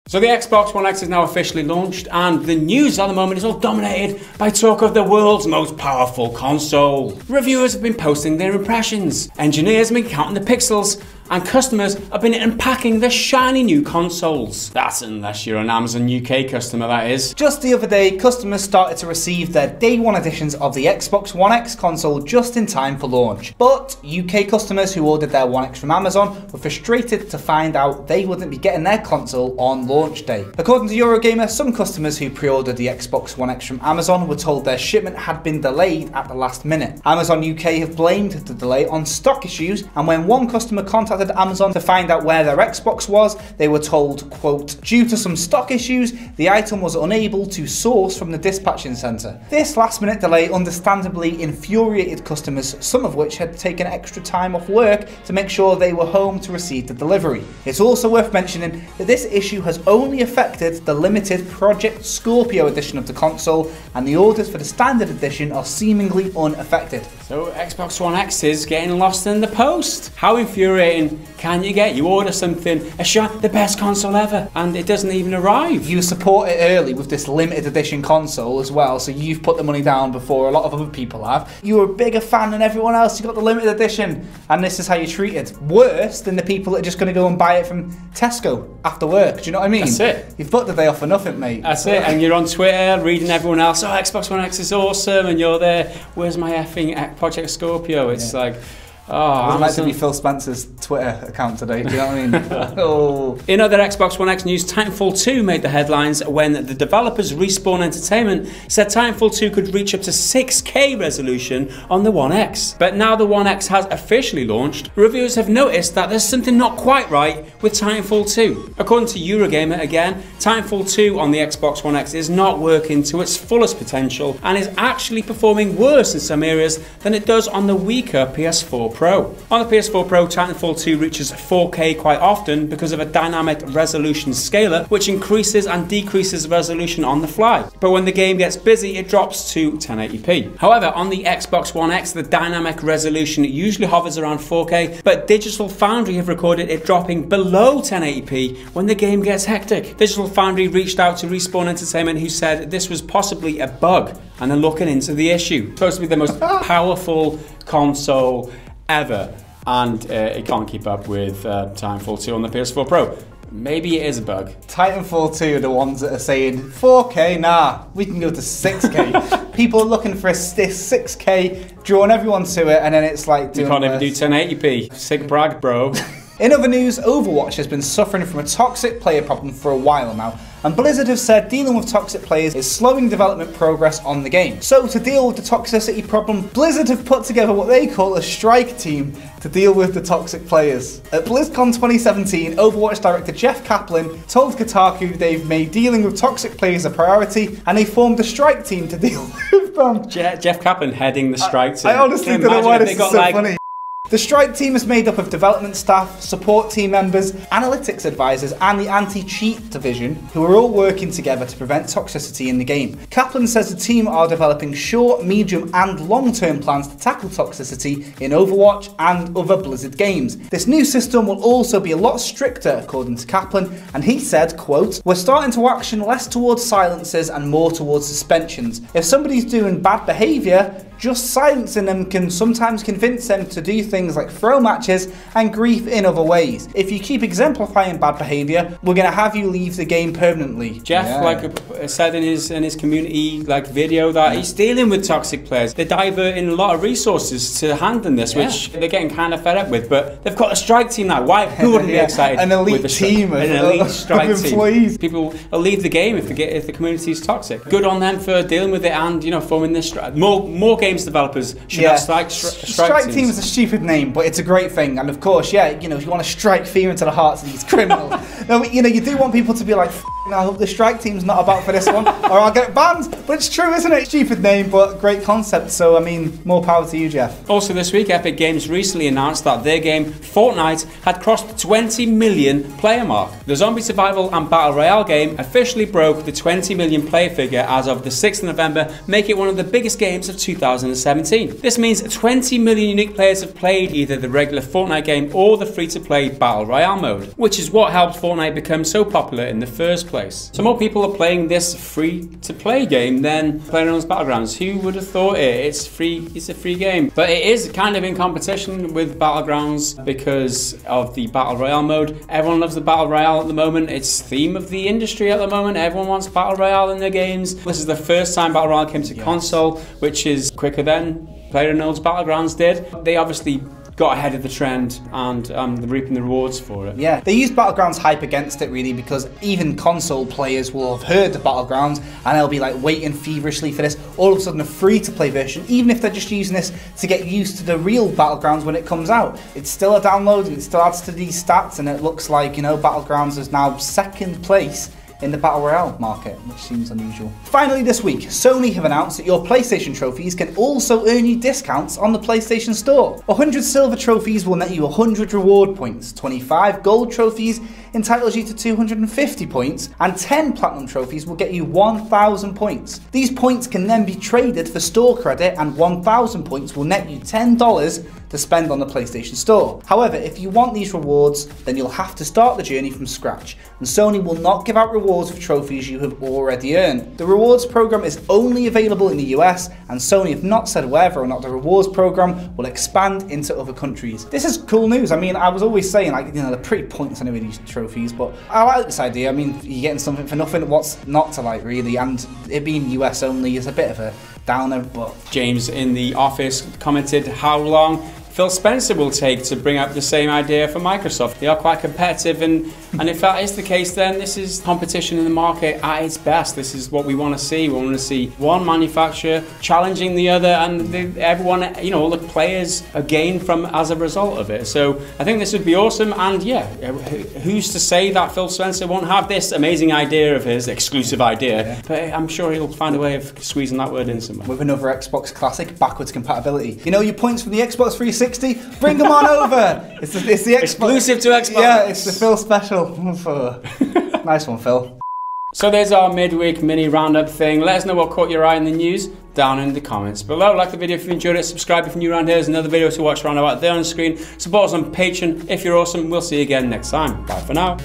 So the Xbox One X is now officially launched, and the news at the moment is all dominated by talk of the world's most powerful console. Reviewers have been posting their impressions, engineers have been counting the pixels, and customers have been unpacking the shiny new consoles. That's unless you're an Amazon UK customer, that is. Just the other day, customers started to receive their day one editions of the Xbox One X console just in time for launch. But UK customers who ordered their One X from Amazon were frustrated to find out they wouldn't be getting their console on launch day. According to Eurogamer, some customers who pre-ordered the Xbox One X from Amazon were told their shipment had been delayed at the last minute. Amazon UK have blamed the delay on stock issues, and when one customer contacted Amazon to find out where their Xbox was, they were told, quote, due to some stock issues, the item was unable to source from the dispatching centre. This last minute delay understandably infuriated customers, some of which had taken extra time off work to make sure they were home to receive the delivery. It's also worth mentioning that this issue has only affected the limited Project Scorpio edition of the console, and the orders for the standard edition are seemingly unaffected. So Xbox One X is getting lost in the post. How infuriating can you get? You order something, the best console ever, and it doesn't even arrive. You support it early with this limited edition console as well, so you've put the money down before a lot of other people have. You're a bigger fan than everyone else, you got the limited edition, and this is how you're treated. Worse than the people that are just going to go and buy it from Tesco after work, do you know what I mean? That's it. You've booked the day off for nothing, mate. That's it, and you're on Twitter reading everyone else, oh, Xbox One X is awesome, and you're there, where's my effing Project Scorpio? It's like, oh, it wasn't meant to be Phil Spencer's Twitter account today, do you know what I mean? Oh. In other Xbox One X news, Titanfall 2 made the headlines when the developers Respawn Entertainment said Titanfall 2 could reach up to 6K resolution on the One X. But now the One X has officially launched, reviewers have noticed that there's something not quite right with Titanfall 2. According to Eurogamer again, Titanfall 2 on the Xbox One X is not working to its fullest potential and is actually performing worse in some areas than it does on the weaker PS4 Pro. On the PS4 Pro, Titanfall 2 reaches 4K quite often because of a dynamic resolution scaler which increases and decreases resolution on the fly. But when the game gets busy, it drops to 1080p. However, on the Xbox One X, the dynamic resolution usually hovers around 4K, but Digital Foundry have recorded it dropping below 1080p when the game gets hectic. Digital Foundry reached out to Respawn Entertainment, who said this was possibly a bug and are looking into the issue. It's supposed to be the most powerful console ever, and it can't keep up with Titanfall 2 on the PS4 Pro. Maybe it is a bug. Titanfall 2 are the ones that are saying 4K, nah, we can go to 6K. People are looking for this 6K, drawing everyone to it, and then it's like doing you can't even do 1080p. Sick brag, bro. In other news, Overwatch has been suffering from a toxic player problem for a while now, and Blizzard have said dealing with toxic players is slowing development progress on the game. So to deal with the toxicity problem, Blizzard have put together what they call a strike team to deal with the toxic players. At BlizzCon 2017, Overwatch director Jeff Kaplan told Kotaku they've made dealing with toxic players a priority, and they formed a strike team to deal with them. Jeff Kaplan heading the strike team. I honestly don't know why this is so funny. The strike team is made up of development staff, support team members, analytics advisors, and the anti-cheat division, who are all working together to prevent toxicity in the game. Kaplan says the team are developing short, medium, and long-term plans to tackle toxicity in Overwatch and other Blizzard games. This new system will also be a lot stricter, according to Kaplan, and he said, quote, we're starting to action less towards silences and more towards suspensions. If somebody's doing bad behaviour, just silencing them can sometimes convince them to do things like throw matches and grief in other ways. If you keep exemplifying bad behaviour, we're going to have you leave the game permanently. Jeff said in his community video that he's dealing with toxic players. They're diverting a lot of resources to handling this, which they're getting kind of fed up with. But they've got a strike team now. Why? Who wouldn't be excited? An elite team of employees. People will leave the game if the community is toxic. Good on them for dealing with it and forming this strike. More games developers should have strike team is a stupid name, but it's a great thing. And of course, if you want to strike fear into the hearts of these criminals, you do want people to be like, I hope the strike team's not about for this one, or I'll get banned. But it's true, isn't it? Stupid name, but great concept. So I mean, more power to you, Jeff. Also this week, Epic Games recently announced that their game Fortnite had crossed the 20 million player mark. The zombie survival and battle royale game officially broke the 20 million player figure as of the 6th of November, making it one of the biggest games of 2019. 2017. This means 20 million unique players have played either the regular Fortnite game or the free-to-play Battle Royale mode, which is what helped Fortnite become so popular in the first place. So more people are playing this free-to-play game than PreOrders Battlegrounds. Who would have thought it? It's free, it's a free game. But it is kind of in competition with Battlegrounds because of the Battle Royale mode. Everyone loves the Battle Royale at the moment. It's the theme of the industry at the moment. Everyone wants Battle Royale in their games. This is the first time Battle Royale came to console, which is quicker than PreOrders Battlegrounds did. They obviously got ahead of the trend and they're reaping the rewards for it. Yeah, they used Battlegrounds hype against it really, because even console players will have heard of Battlegrounds and they'll be like waiting feverishly for this. All of a sudden a free-to-play version, even if they're just using this to get used to the real Battlegrounds when it comes out. It's still a download and it still adds to these stats, and it looks like, you know, Battlegrounds is now second place in the Battle Royale market, which seems unusual. Finally this week, Sony have announced that your PlayStation trophies can also earn you discounts on the PlayStation Store. 100 silver trophies will net you 100 reward points, 25 gold trophies entitles you to 250 points, and 10 platinum trophies will get you 1,000 points. These points can then be traded for store credit, and 1,000 points will net you $10 to spend on the PlayStation Store. However, if you want these rewards, then you'll have to start the journey from scratch, and Sony will not give out rewards for trophies you have already earned. The rewards program is only available in the US, and Sony have not said whether or not the rewards program will expand into other countries. This is cool news. I mean, I was always saying, like, you know, they're pretty pointless anyway, these trophies, but I like this idea. I mean, you're getting something for nothing. What's not to like, really? And it being US only is a bit of a downer, but... James in the office commented how long Phil Spencer will take to bring up the same idea for Microsoft. They are quite competitive, and if that is the case, then this is competition in the market at its best. This is what we want to see. We want to see one manufacturer challenging the other, and everyone, you know, all the players are gained from as a result of it. So I think this would be awesome, and yeah, who's to say that Phil Spencer won't have this amazing idea of his, exclusive idea, but I'm sure he'll find a way of squeezing that word in somewhere. With another Xbox classic, backwards compatibility. You know, your points from the Xbox 360, bring them on over. It's the Xbox. Exclusive to Xbox. Yeah, it's the Phil special. Nice one, Phil. So there's our midweek mini roundup thing. Let us know what caught your eye in the news down in the comments below. Like the video if you enjoyed it, subscribe if you're new around here. There's another video to watch around about there on the screen. Support us on Patreon if you're awesome. We'll see you again next time. Bye for now.